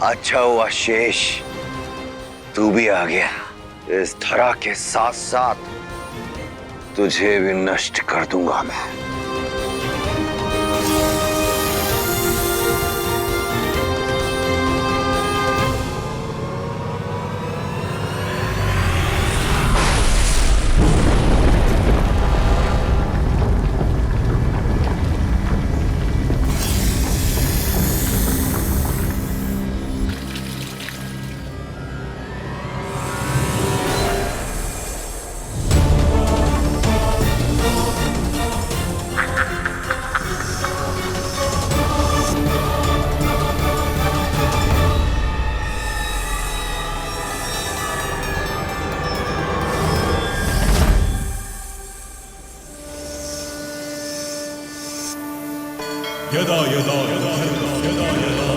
अच्छा हुआ शेष, तू भी आ गया। इस धरा के साथ साथ तुझे भी नष्ट कर दूंगा मैं। यदा यदा यदा यदा यदा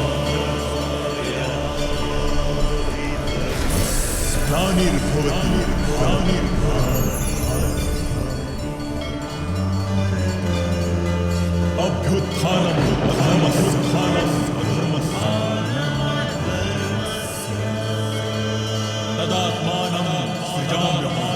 ग्लानिर्भवति अभ्युत्थानम् अधर्मस्य तदात्मानं सृजाम्यहम्।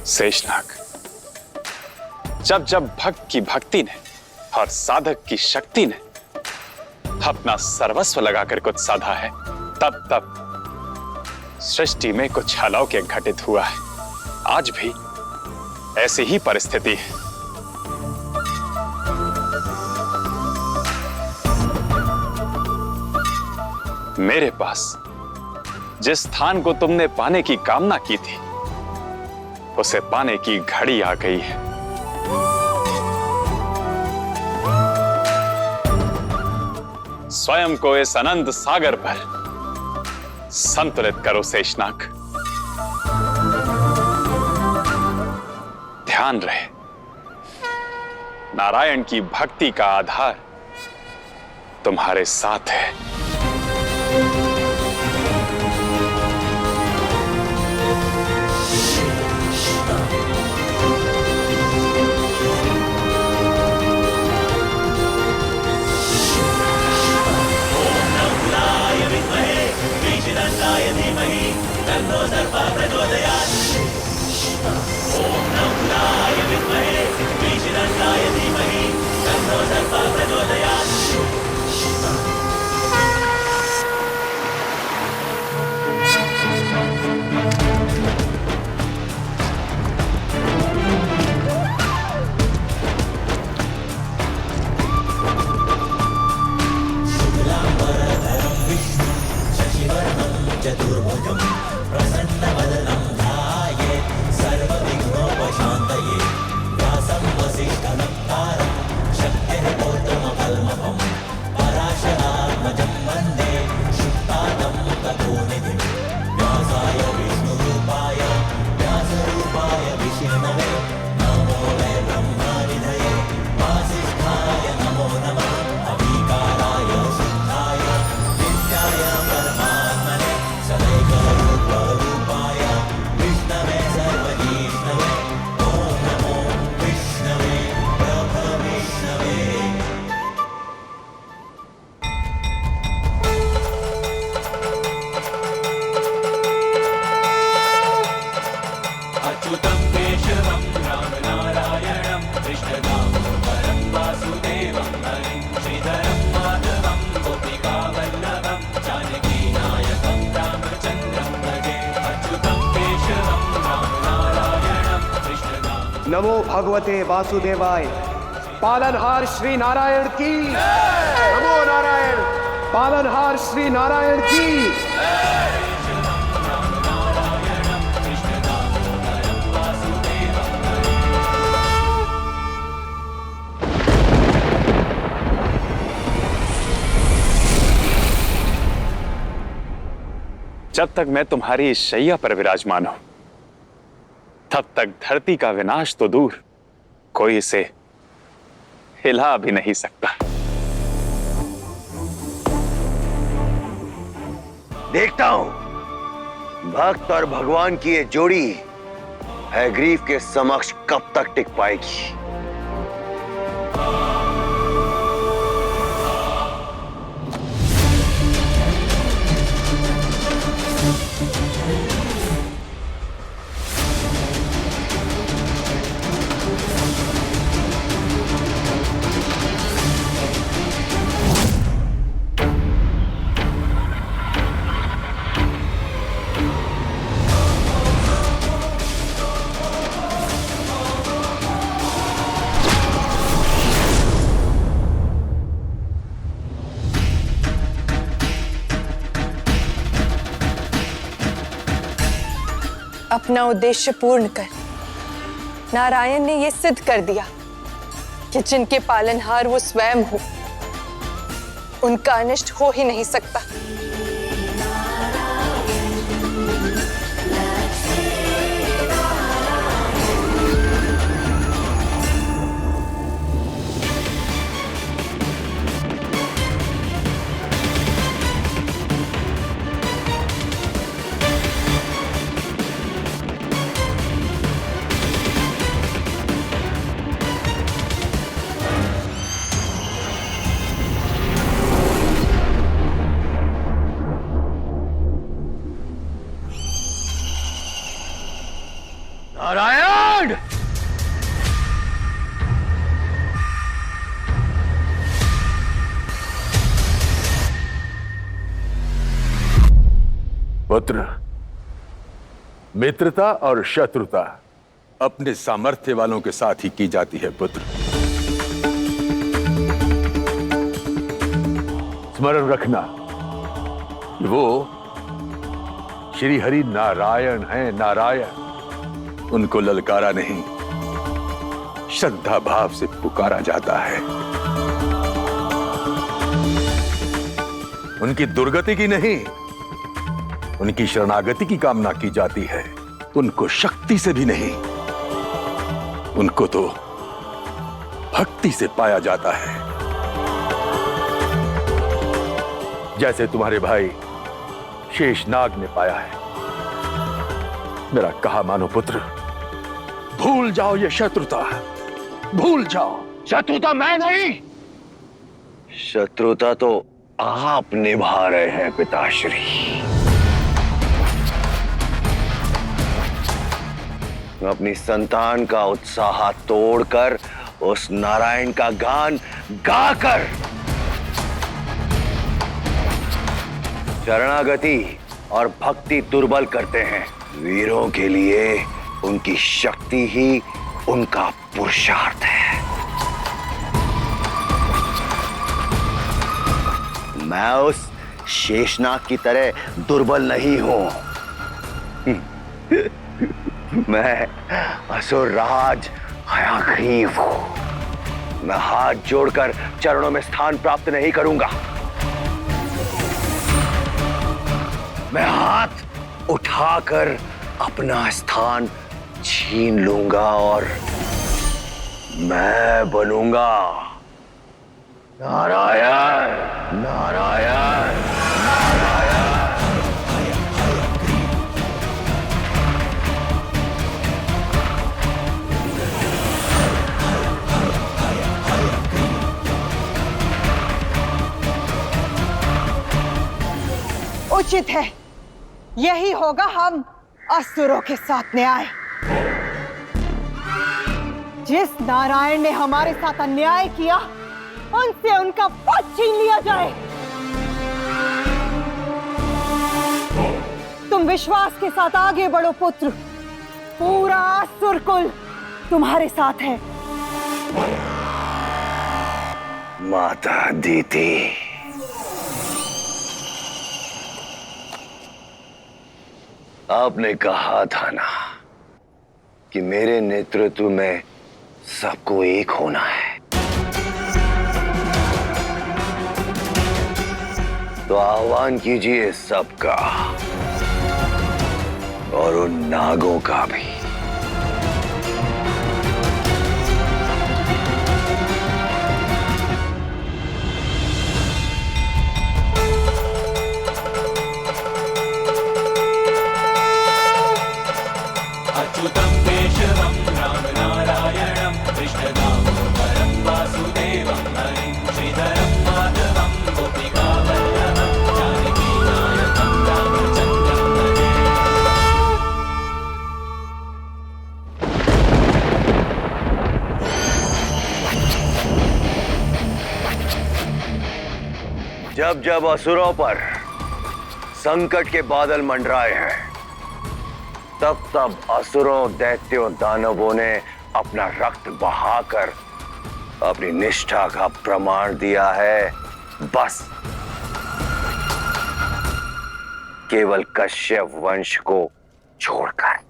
शेषनाग, जब जब भक्त की भक्ति ने और साधक की शक्ति ने अपना सर्वस्व लगाकर कुछ साधा है, तब तब सृष्टि में कुछ अलौकिक घटित हुआ है। आज भी ऐसी ही परिस्थिति है। मेरे पास जिस स्थान को तुमने पाने की कामना की थी, उसे पाने की घड़ी आ गई है। स्वयं को इस अनंत सागर पर संतुलित करो शेषनाग। ध्यान रहे, नारायण की भक्ति का आधार तुम्हारे साथ है। नमो भगवते वासुदेवाय। पालनहार श्री नारायण की। नमो नारायण। पालनहार श्री नारायण की। जब तक मैं तुम्हारी इस शैया पर विराजमान हूं, तब तक धरती का विनाश तो दूर, कोई इसे हिला भी नहीं सकता। देखता हूं भक्त और भगवान की ये जोड़ी हयग्रीव के समक्ष कब तक टिक पाएगी। अपना उद्देश्य पूर्ण कर नारायण ने यह सिद्ध कर दिया कि जिनके पालनहार वो स्वयं हो, उनका अनिष्ट हो ही नहीं सकता। नारायण! पुत्र, मित्रता और शत्रुता अपने सामर्थ्य वालों के साथ ही की जाती है पुत्र। स्मरण रखना कि वो श्री हरि नारायण हैं, नारायण। उनको ललकारा नहीं, श्रद्धा भाव से पुकारा जाता है। उनकी दुर्गति की नहीं, उनकी शरणागति की कामना की जाती है। उनको शक्ति से भी नहीं, उनको तो भक्ति से पाया जाता है। जैसे तुम्हारे भाई शेषनाग ने पाया है। मेरा कहा मानो पुत्र, भूल जाओ ये शत्रुता, भूल जाओ। शत्रुता मैं नहीं, शत्रुता तो आप निभा रहे हैं पिताश्री। अपनी संतान का उत्साह तोड़कर उस नारायण का गान गाकर शरणागति और भक्ति दुर्बल करते हैं। वीरों के लिए उनकी शक्ति ही उनका पुरुषार्थ है। मैं उस शेषनाग की तरह दुर्बल नहीं हूं। मैं असुरराज हयग्रीव हूं। मैं हाथ जोड़कर चरणों में स्थान प्राप्त नहीं करूंगा। मैं हाथ उठाकर अपना स्थान छीन लूंगा और मैं बनूंगा नारायण, नारायण, नारायण। उचित है, यही होगा हम असुरों के साथ न्याय। जिस नारायण ने हमारे साथ अन्याय किया उनसे उनका पद छीन लिया जाए। तुम विश्वास के साथ आगे बढ़ो पुत्र, पूरा असुर कुल तुम्हारे साथ है। माता दीदी, आपने कहा था ना कि मेरे नेतृत्व में सबको एक होना है, तो आह्वान कीजिए सबका और उन नागों का भी। अच्युतं केशवं रामनारायणं कृष्णदामोदरं वासुदेवं हरिं श्रीधरं माधवं गोपिकावल्लभं जानकीनायकं रामचन्द्रं भजे। जब जब असुरों पर संकट के बादल मंडराए हैं, तब तब असुरों, दैत्यों, दानवों ने अपना रक्त बहाकर अपनी निष्ठा का प्रमाण दिया है। बस केवल कश्यप वंश को छोड़कर।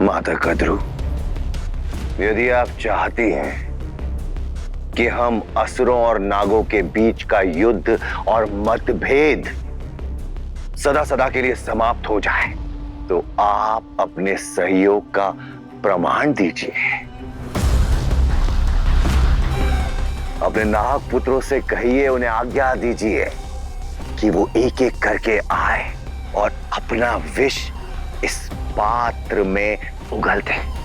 माता कद्रू, यदि आप चाहती हैं कि हम असुरों और नागों के बीच का युद्ध और मतभेद सदा सदा के लिए समाप्त हो जाए, तो आप अपने सहयोग का प्रमाण दीजिए। अपने नाग पुत्रों से कहिए, उन्हें आज्ञा दीजिए कि वो एक एक करके आए और अपना विष इस पात्र में उगल दें।